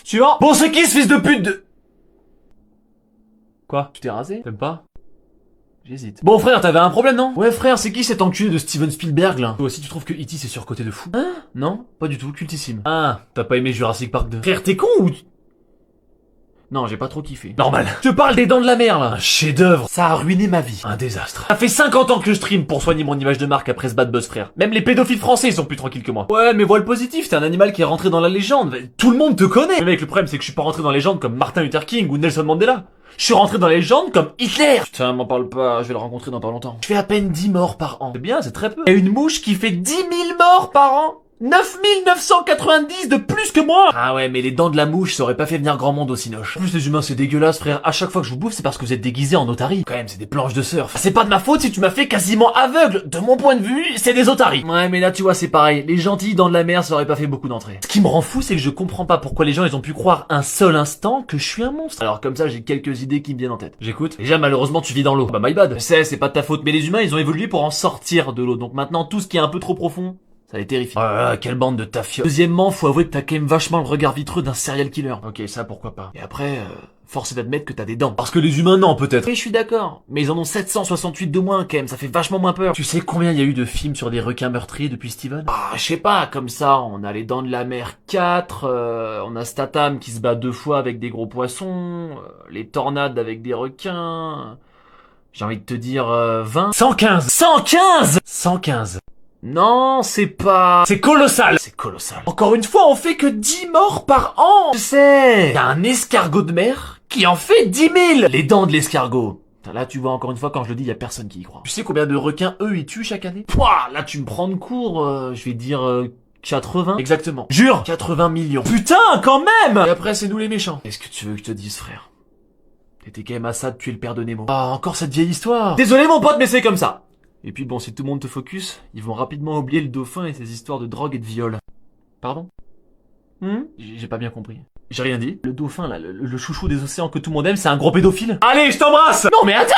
Suivant. Bon, c'est qui ce fils de pute de... Quoi? Tu t'es rasé? T'aimes pas? J'hésite. Bon frère, t'avais un problème, non? Ouais frère, c'est qui cet enculé de Steven Spielberg, là? Toi aussi tu trouves que E.T. c'est surcoté de fou? Hein? Non? Pas du tout, cultissime. Ah, t'as pas aimé Jurassic Park 2? Frère, t'es con ou... Non, j'ai pas trop kiffé. Normal. Je te parle des Dents de la Mer, là. Un chef-d'œuvre. Ça a ruiné ma vie. Un désastre. Ça fait 50 ans que je stream pour soigner mon image de marque après ce bad buzz, frère. Même les pédophiles français, ils sont plus tranquilles que moi. Ouais, mais vois le positif, t'es un animal qui est rentré dans la légende. Tout le monde te connaît. Mais mec, le problème, c'est que je suis pas rentré dans la légende comme Martin Luther King ou Nelson Mandela. Je suis rentré dans la légende comme Hitler. Putain, m'en parle pas, je vais le rencontrer dans pas longtemps. Je fais à peine 10 morts par an. C'est bien, c'est très peu. Et une mouche qui fait 10 000 morts par an. 9990 de plus que moi. Ah ouais, mais les dents de la mouche, ça aurait pas fait venir grand monde au cinoche. En plus, les humains, c'est dégueulasse, frère. À chaque fois que je vous bouffe, c'est parce que vous êtes déguisés en otaries. Quand même, c'est des planches de surf. C'est pas de ma faute si tu m'as fait quasiment aveugle. De mon point de vue, c'est des otaries. Ouais, mais là, tu vois, c'est pareil. Les gentils dents de la mer, ça aurait pas fait beaucoup d'entrées. Ce qui me rend fou, c'est que je comprends pas pourquoi les gens, ils ont pu croire un seul instant que je suis un monstre. Alors, comme ça, j'ai quelques idées qui me viennent en tête. J'écoute. Déjà, malheureusement, tu vis dans l'eau. Bah, my bad. Je sais, c'est pas de ta faute, mais les humains, ils ont évolué pour en sortir de l'eau. Donc maintenant, tout ce qui est un peu trop profond, ça les terrifie. Oh là là, quelle bande de tafioles. Deuxièmement, faut avouer que t'as quand même vachement le regard vitreux d'un serial killer. Ok, ça pourquoi pas. Et après, force est d'admettre que t'as des dents. Parce que les humains, non, peut-être. Oui, je suis d'accord. Mais ils en ont 768 de moins, quand même. Ça fait vachement moins peur. Tu sais combien il y a eu de films sur des requins meurtriers depuis Steven? Ah, je sais pas, comme ça, on a les Dents de la Mer 4, on a Statham qui se bat 2 fois avec des gros poissons, les tornades avec des requins... J'ai envie de te dire 20... 115 115 115. Non, c'est pas... C'est colossal. C'est colossal. Encore une fois, on fait que 10 morts par an. Je sais. Y'a un escargot de mer qui en fait 10 000. Les dents de l'escargot. Là, tu vois, encore une fois, quand je le dis, y a personne qui y croit. Tu sais combien de requins, eux, ils tuent chaque année? Pouah, là, tu me prends de court, je vais dire... 80? Exactement. Jure! 80 millions. Putain, quand même! Et après, c'est nous les méchants. Qu'est-ce que tu veux que je te dise, frère? T'étais quand même à ça de tuer le père de Nemo. Ah, encore cette vieille histoire. Désolé, mon pote, mais c'est comme ça. Et puis bon, si tout le monde te focus, ils vont rapidement oublier le dauphin et ses histoires de drogue et de viol. Pardon? J'ai pas bien compris. J'ai rien dit. Le dauphin, là, le chouchou des océans que tout le monde aime, c'est un gros pédophile. Allez, je t'embrasse! Non mais attends!